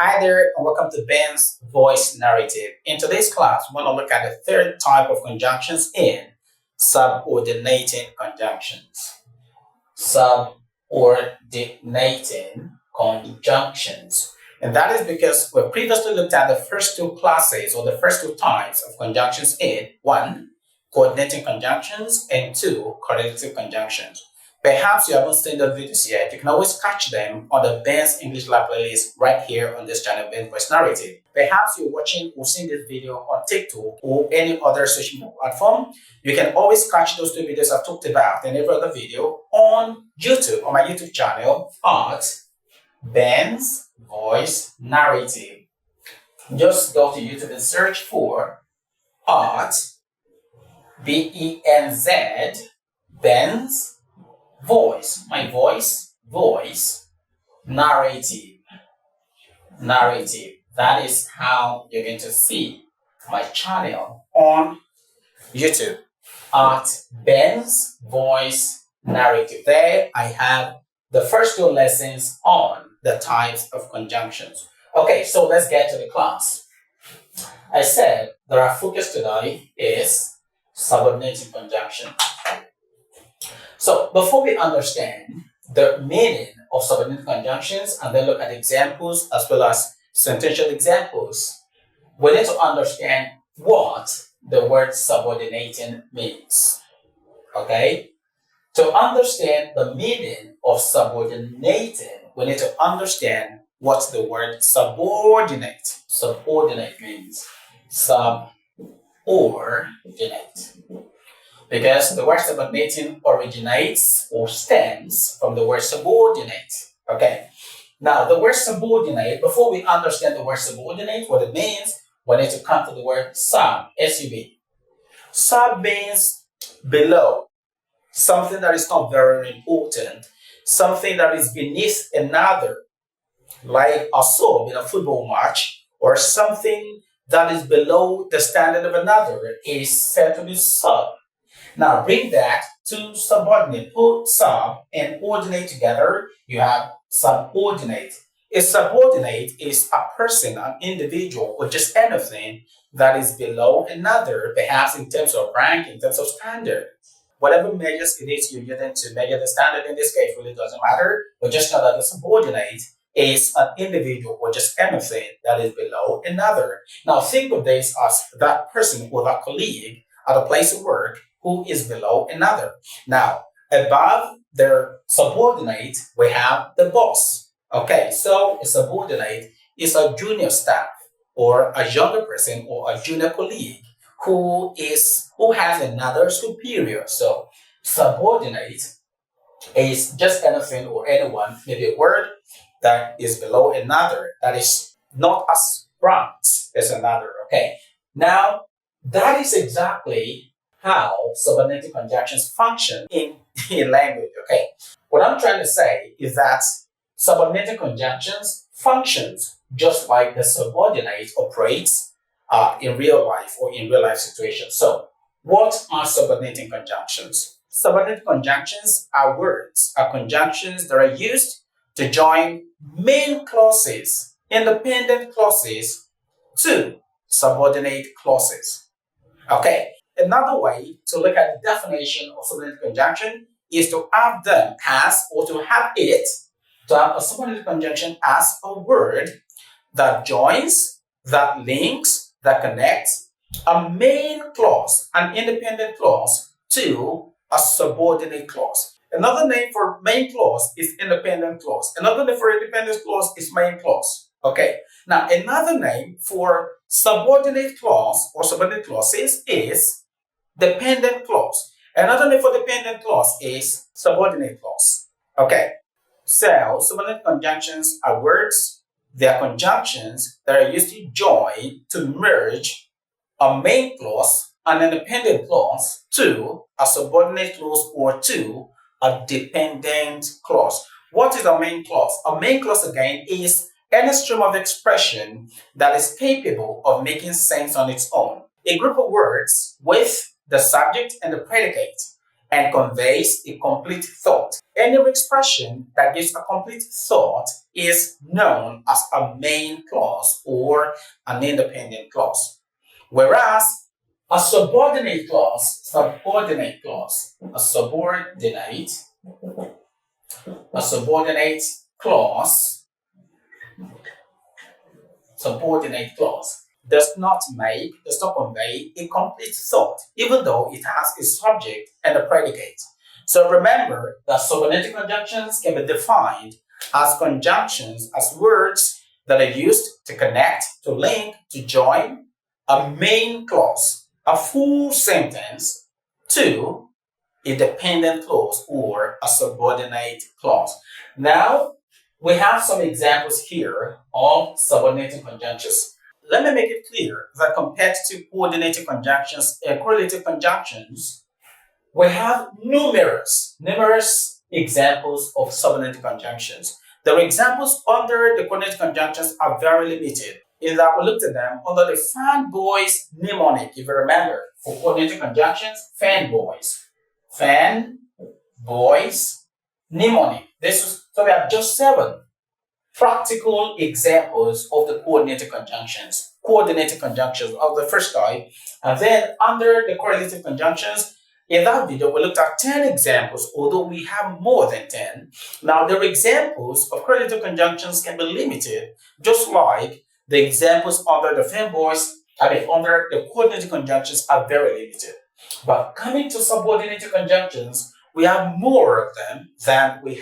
Hi there, and welcome to Ben's Voice Narrative. In today's class, we're going to look at the third type of conjunctions in subordinating conjunctions. Subordinating conjunctions. And that is because we previously looked at the first two classes or the first two types of conjunctions in 1. Coordinating conjunctions and 2. Correlative conjunctions. Perhaps you haven't seen the videos yet. You can always catch them on the Ben's English Lab playlist right here on this channel, Ben's Voice Narrative. Perhaps you're watching or seeing this video on TikTok or any other social media platform. You can always catch those two videos I've talked about and every other video on YouTube, on my YouTube channel at Ben's Voice Narrative. Just go to YouTube and search for at BENZ, Ben's Voice, my voice, narrative. That is how you're going to see my channel on YouTube at Ben's Voice Narrative. There I have the first two lessons on the types of conjunctions. Okay, so let's get to the class. I said that our focus today is subordinating conjunction. So before we understand the meaning of subordinate conjunctions and then look at examples as well as sentential examples, we need to understand what the word subordinating means. Okay? To understand the meaning of subordinating, we need to understand what the word subordinate means. Subordinate. Because the word subordinating originates or stems from the word subordinate. Okay. Now, the word subordinate, before we understand the word subordinate, what it means, we need to come to the word sub, S-U-B. Sub means below, something that is not very important, something that is beneath another, like a sub in a football match, or something that is below the standard of another is said to be sub. Now bring that to subordinate. Put sub and ordinate together, you have subordinate. A subordinate is a person, an individual, or just anything that is below another, perhaps in terms of rank, in terms of standard. Whatever measures it is you're using to measure the standard in this case really doesn't matter, but just know that the subordinate is an individual or just anything that is below another. Now think of this as that person or that colleague at a place of work who is below another. Now, above their subordinate, we have the boss. Okay, so a subordinate is a junior staff or a younger person or a junior colleague who has another superior. So subordinate is just anything or anyone, maybe a word that is below another, that is not as ranked as another. Okay, now that is exactly how subordinating conjunctions function in language. Okay, what I'm trying to say is that subordinating conjunctions functions just like the subordinate operates in real life or in real life situations. So what are subordinating conjunctions? Subordinating conjunctions are conjunctions that are used to join main clauses, independent clauses to subordinate clauses. Okay, another way to look at the definition of subordinate conjunction is to have them as, or to have a subordinate conjunction as a word that joins, that links, that connects a main clause, an independent clause, to a subordinate clause. Another name for main clause is independent clause. Another name for independent clause is main clause. Okay. Now, another name for subordinate clause or subordinate clauses is dependent clause. Another name for dependent clause is subordinate clause. Okay. So, subordinate conjunctions are words. They are conjunctions that are used to join, to merge a main clause, an independent clause, to a subordinate clause or to a dependent clause. What is a main clause? A main clause, again, is any stream of expression that is capable of making sense on its own. A group of words with the subject and the predicate and conveys a complete thought. Any expression that gives a complete thought is known as a main clause or an independent clause. Whereas a subordinate clause, a subordinate clause does not convey a complete thought, even though it has a subject and a predicate. So remember that subordinating conjunctions can be defined as conjunctions, as words that are used to connect, to link, to join a main clause, a full sentence, to a dependent clause or a subordinate clause. Now, we have some examples here of subordinating conjunctions. Let me make it clear that compared to coordinating conjunctions and correlative conjunctions, we have numerous examples of subordinating conjunctions. The examples under the coordinating conjunctions are very limited in that we looked at them under the fanboys mnemonic. If you remember, for coordinating conjunctions, fanboys mnemonic. So we have just 7 practical examples of the coordinating conjunctions of the first type. And then under the correlative conjunctions, in that video, we looked at 10 examples, although we have more than 10. Now, the examples of correlative conjunctions can be limited, just like the examples under the under the coordinating conjunctions are very limited. But coming to subordinating conjunctions, we have more of them than we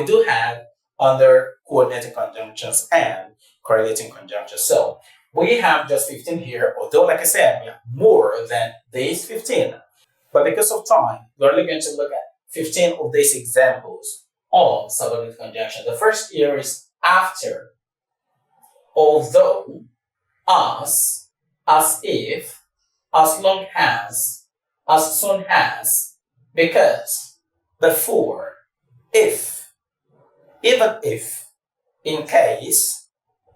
do have under coordinating conjunctions and correlating conjunctions. So we have just 15 here, although like I said, we have more than these 15. But because of time, we're only going to look at 15 of these examples of subordinate conjunction. The first here is after, although, as if, as long as soon as, because, before, if, even if, in case,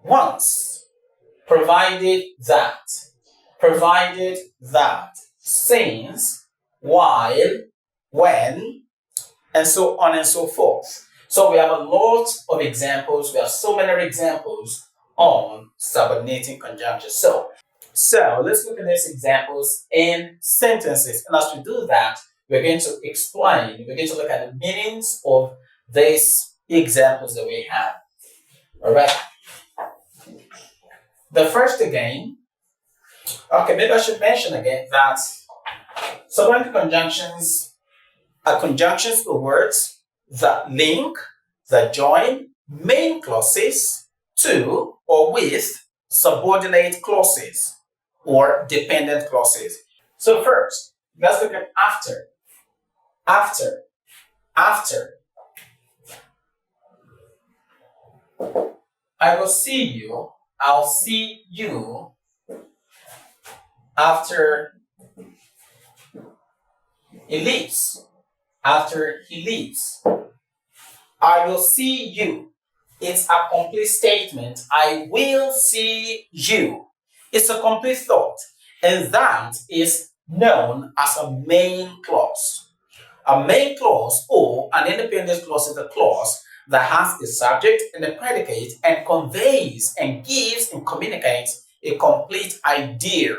once, provided that, since, while, when, and so on and so forth. So we have a lot of examples. We have so many examples on subordinating conjunctions. So let's look at these examples in sentences. And as we do that, we're going to look at the meanings of these examples that we have. All right. The first again, okay, maybe I should mention again that subordinate conjunctions are conjunctions of words that link, that join main clauses to or with subordinate clauses or dependent clauses. So first, let's look at after. I will see you, I'll see you after he leaves. After he leaves. I will see you. It's a complete statement. I will see you. It's a complete thought. And that is known as a main clause. A main clause or an independent clause is a clause that has a subject and a predicate and conveys and gives and communicates a complete idea.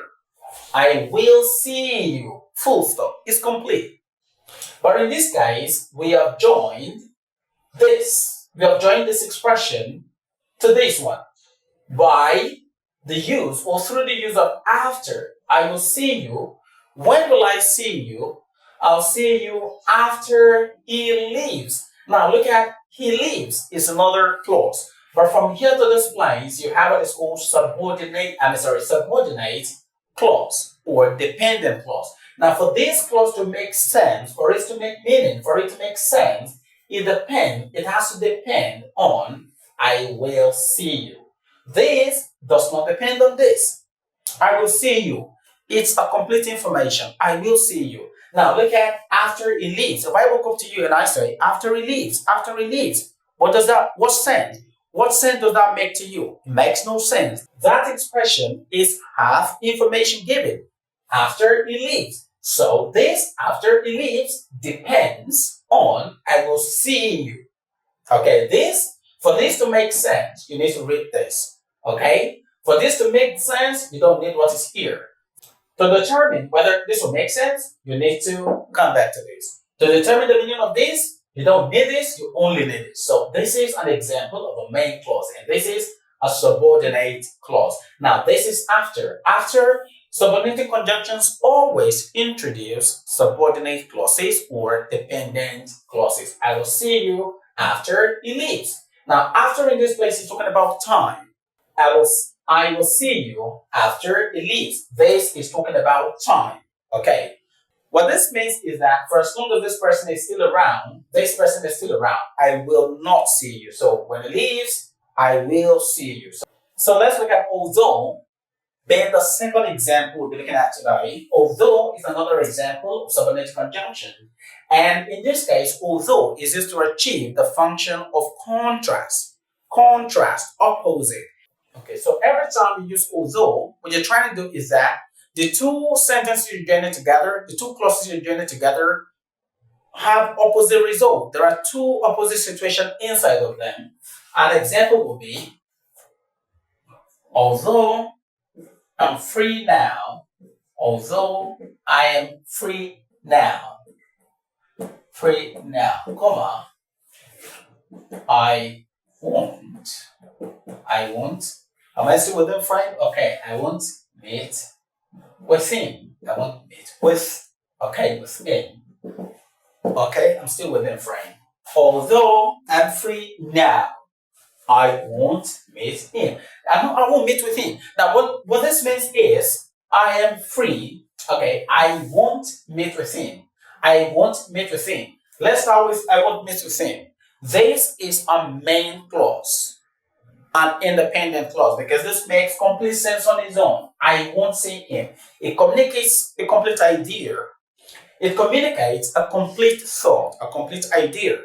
I will see you. Full stop. It's complete. But in this case, we have joined this expression to this one by the use or through the use of after. I will see you. When will I see you? I'll see you after he leaves. Now look at he leaves is another clause. But from here to this place, you have what is called subordinate clause or dependent clause. Now, for this clause to make sense, for it to make meaning, for it to make sense, it has to depend on I will see you. This does not depend on this. I will see you. It's a complete information. I will see you. Now, look at after he leaves. If I walk up to you and I say, after he leaves, what sense? What sense does that make to you? It makes no sense. That expression is half information given. After he leaves. So this after he leaves depends on I will see you. Okay, for this to make sense, you need to read this. Okay, for this to make sense, you don't need what is here. To determine whether this will make sense, you need to come back to this. To determine the meaning of this, you don't need this, you only need it. So this is an example of a main clause, and this is a subordinate clause. Now, this is after. After, subordinating conjunctions always introduce subordinate clauses or dependent clauses. I will see you after he leaves. Now, after in this place is talking about time. I will see you after he leaves. This is talking about time. Okay. What this means is that for as long as this person is still around, I will not see you. So when he leaves, I will see you. So let's look at although. Then the second example we'll be looking at today, although is another example of subordinate conjunction. And in this case, although is used to achieve the function of contrast. Contrast, opposite. Okay, so every time you use although, what you're trying to do is that the two sentences you're joining together, the two clauses you're joining together have opposite result. There are two opposite situations inside of them. An example will be, although I'm free now, although I am free now, comma, I won't, am I still with him, friend? Okay, I won't meet with him. I won't meet with, okay, with him. Okay, I'm still with him, friend. Although I'm free now, I won't meet him. I won't meet with him. Now, what this means is, I am free. Okay, I won't meet with him. I won't meet with him. Let's start with I won't meet with him. This is a main clause, an independent clause, because this makes complete sense on its own. I won't see him. It communicates a complete idea. It communicates a complete thought, a complete idea.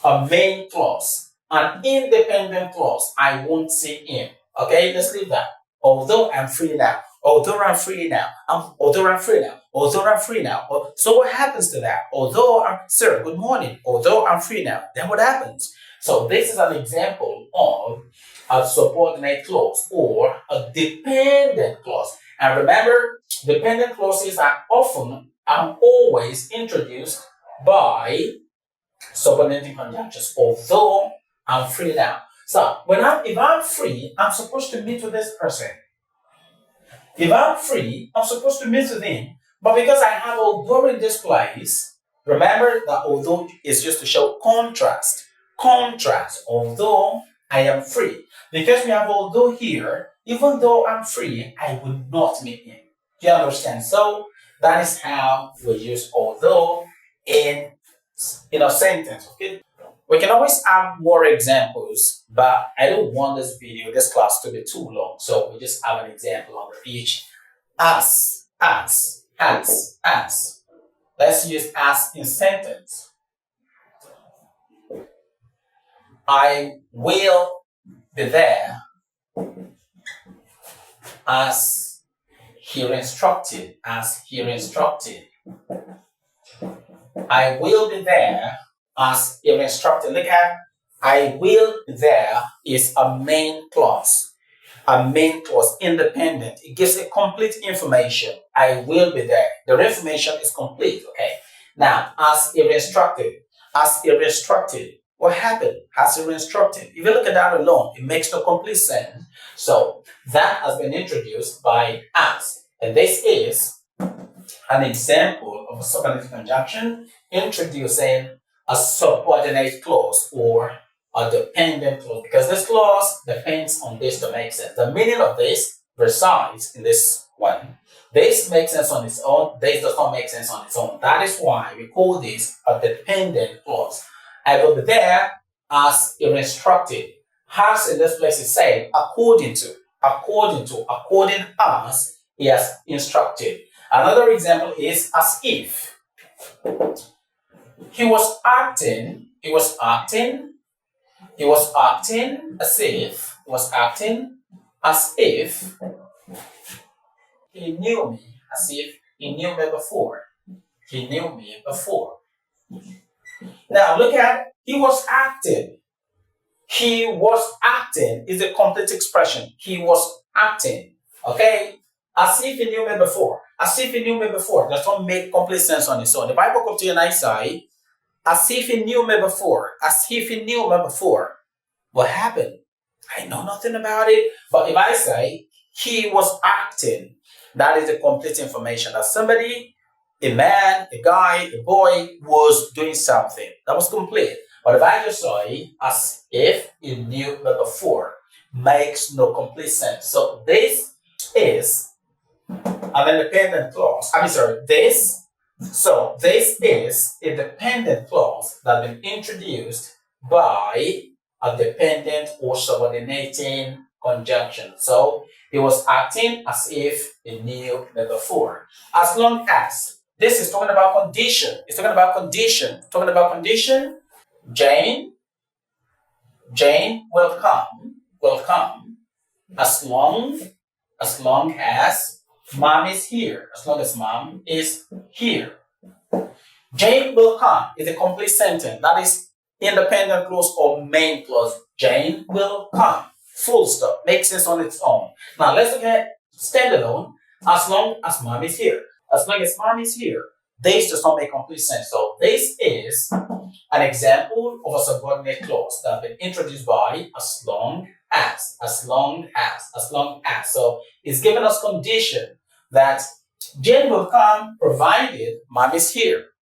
A main clause, an independent clause. I won't see him. Okay, let's leave that. Although I'm free now. Although I'm free now. Although I'm free now. Although I'm free now. So what happens to that? Although sir, good morning. Although I'm free now. Then what happens? So this is an example of a subordinate clause or a dependent clause. And remember, dependent clauses are often and always introduced by subordinating conjunctions. Although I'm free now. So if I'm free, I'm supposed to meet with this person. If I'm free, I'm supposed to meet with him. But because I have although in this place, remember that although is just to show contrast. Contrast. Although I am free. Because we have although here, even though I'm free, I will not meet him. Do you understand? So that is how we use although in a sentence. Okay? We can always add more examples, but I don't want this class to be too long. So we just have an example under each. As. Let's use as in sentence. I will be there as he instructed. I will be there as he instructed. Look at I will be there is a main clause. A main clause, independent. It gives a complete information. I will be there. The information is complete. Okay. Now, as he instructed. What happened? As he instructed. If you look at that alone, it makes no complete sense. So that has been introduced by as. And this is an example of a subordinate conjunction introducing a subordinate clause or a dependent clause, because this clause depends on this to make sense. The meaning of this resides in this one. This makes sense on its own. This does not make sense on its own. That is why we call this a dependent clause. I will be there as he instructed. As in this place is said, according as he has instructed. Another example is as if. He was acting as if he knew me, before. He knew me before. Now look at, he was acting. He was acting is a complete expression. He was acting. Okay? As if he knew me before. As if he knew me before. Does not make complete sense on its own. The Bible comes to you and I say, as if he knew me before. As if he knew me before. What happened? I know nothing about it. But if I say he was acting, that is the complete information that somebody, a man, a guy, a boy was doing something. That was complete. But if I just say as if he knew me before, makes no complete sense. So this is an independent clause. This is a dependent clause that has been introduced by a dependent or subordinating conjunction. So he was acting as if he knew me before. As long as this is talking about condition. It's talking about condition. Talking about condition. Jane will come as long as mom is here. As long as mom is here. Jane will come is a complete sentence. That is independent clause or main clause. Jane will come. Full stop. Makes sense on its own. Now let's look at standalone. As long as mom is here. As long as mom is here. This does not make complete sense. So this is an example of a subordinate clause that has been introduced by as long as. So it's given us condition that Jane will come provided mom is here.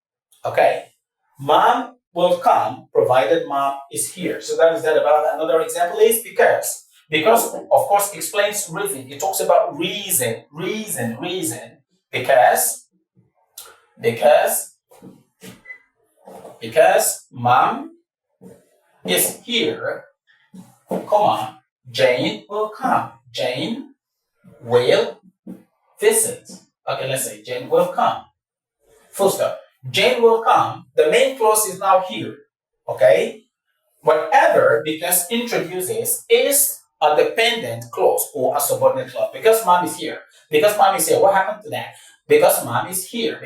Okay. Mom will come provided mom is here. So that is that about another example is because of course explains reason. It talks about reason because mom is here, comma, Jane will come. Jane will visit. Okay, let's say Jane will come. Full stop. Jane will come. The main clause is now here. Okay? Whatever because introduces is a dependent clause or a subordinate clause. Because mom is here. What happened to that? Because mom is here.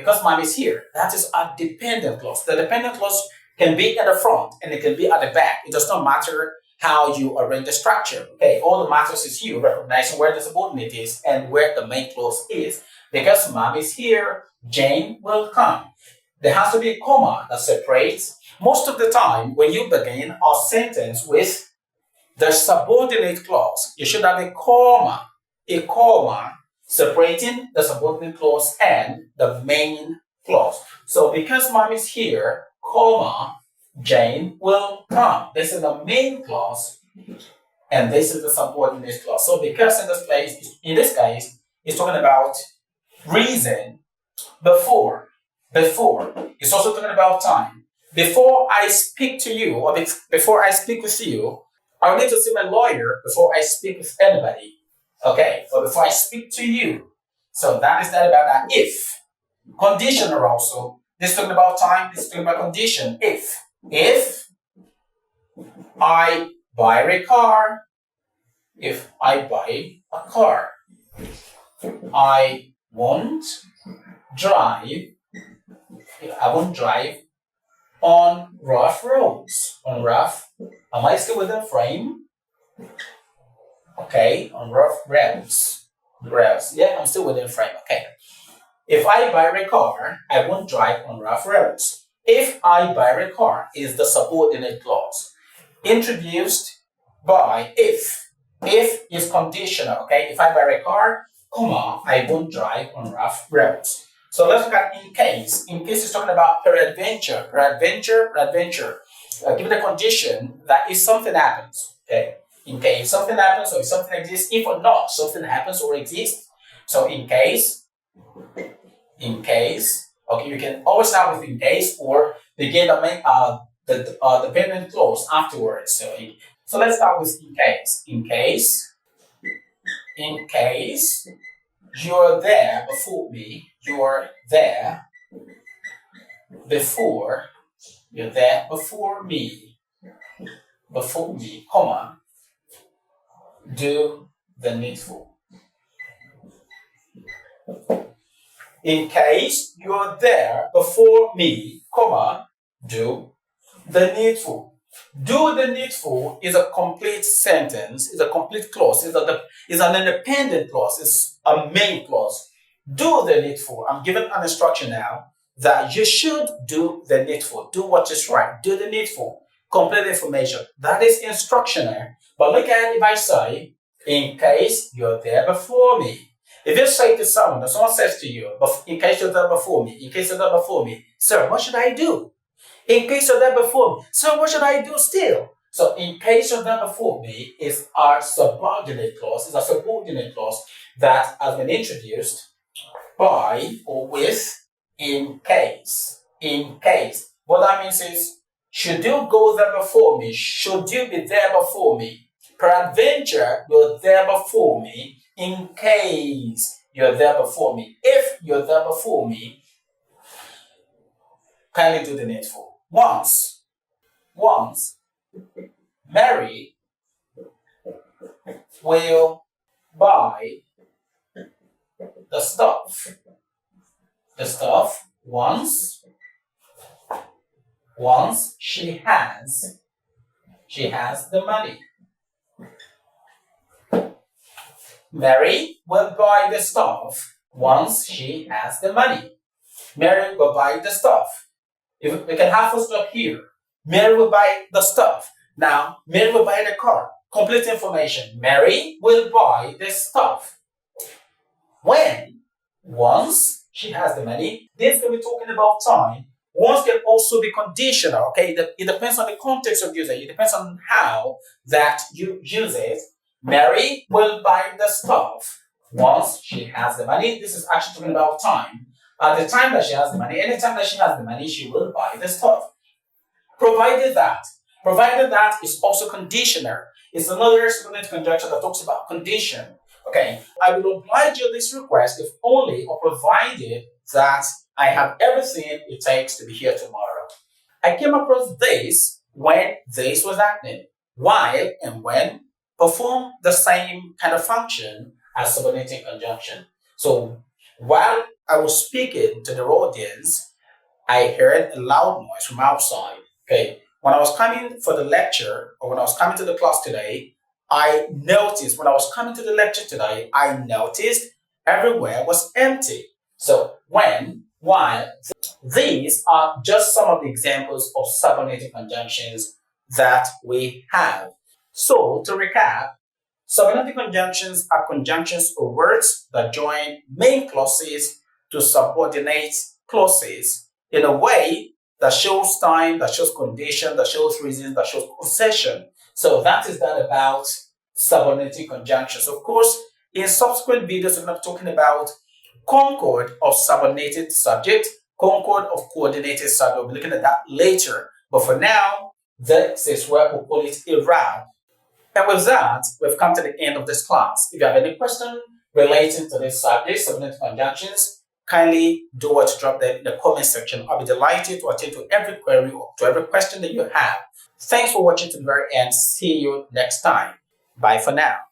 That is a dependent clause. The dependent clause can be at the front and it can be at the back. It does not matter how you arrange the structure. Okay, all that matters is you recognizing where the subordinate is and where the main clause is. Because mom is here, Jane will come. There has to be a comma that separates. Most of the time, when you begin a sentence with the subordinate clause, you should have a comma separating the subordinate clause and the main clause. So because mom is here, comma, Jane will come. This is the main clause, and this is the subordinate clause. So because in this case, it's talking about reason before. It's also talking about time. Before I speak to you, or before I speak with you, I need to see my lawyer before I speak with anybody. Okay, or before I speak to you. So that is that about that if. Conditional also. This is talking about time, this is talking about condition. If I buy a car, I won't drive on rough roads. Am I still within frame? Okay, on rough roads. Yeah, I'm still within frame. Okay. If I buy a car, I won't drive on rough roads. If I buy a car is the subordinate clause introduced by if. If is conditional. Okay, if I buy a car, comma, I won't drive on rough roads. So let's look at in case. In case is talking about peradventure. Given the condition that if something happens, okay. In case something happens or if something exists, if or not something happens or exists. So in case, okay, you can always start with in case or begin the dependent clause afterwards. So let's start with in case. In case you're there before me. You're there before me. Comma. Do the needful. In case you're there before me, comma, do the needful. Do the needful is a complete sentence, is a complete clause, is an independent clause, is a main clause. Do the needful. I'm given an instruction now that you should do the needful. Do what is right. Do the needful. Complete information. That is instructional. But look at it if I say, in case you're there before me. If you say to someone, or someone says to you, in case you're there before me, in case you're there before me, sir, what should I do? In case you're there before me, sir, what should I do still? So, in case you're there before me is our subordinate clause, is a subordinate clause that has been introduced by or with in case. In case. What that means is, should you go there before me? Should you be there before me? Peradventure, you're there before me in case you're there before me. If you're there before me, kindly do the needful. Once, Mary will buy the stuff. The stuff once she has the money. Mary will buy the stuff once she has the money. Mary will buy the stuff. If we can have a stop here. Mary will buy the stuff. Now, Mary will buy the car. Complete information. Mary will buy the stuff. When? Once she has the money. This can be talking about time. Once can also be conditional. Okay, it depends on the context of using it. It depends on how that you use it. Mary will buy the stuff once she has the money. This is actually talking about time. At the time that she has the money, anytime that she has the money, she will buy the stuff. Provided that is also conditional. It's another subordinate conjunction that talks about condition. Okay, I will oblige you this request if only or provided that I have everything it takes to be here tomorrow. I came across this when this was happening. While and when perform the same kind of function as subordinating conjunction. So while I was speaking to the audience, I heard a loud noise from outside. Okay, when I was coming for the lecture or when I was coming to the class today, I noticed everywhere was empty. So when, while, these are just some of the examples of subordinating conjunctions that we have. So to recap, subordinating conjunctions are conjunctions or words that join main clauses to subordinate clauses in a way that shows time, that shows condition, that shows reason, that shows possession. So that is that about subordinating conjunctions. Of course, in subsequent videos, we're not talking about concord of subordinated subject, concord of coordinated subject. We'll be looking at that later. But for now, this is where we'll call it a wrap. And with that, we've come to the end of this class. If you have any question relating to this subject, subordinate conjunctions, kindly do what to drop them in the comment section. I'll be delighted to attend to every query or to every question that you have. Thanks for watching to the very end. See you next time. Bye for now.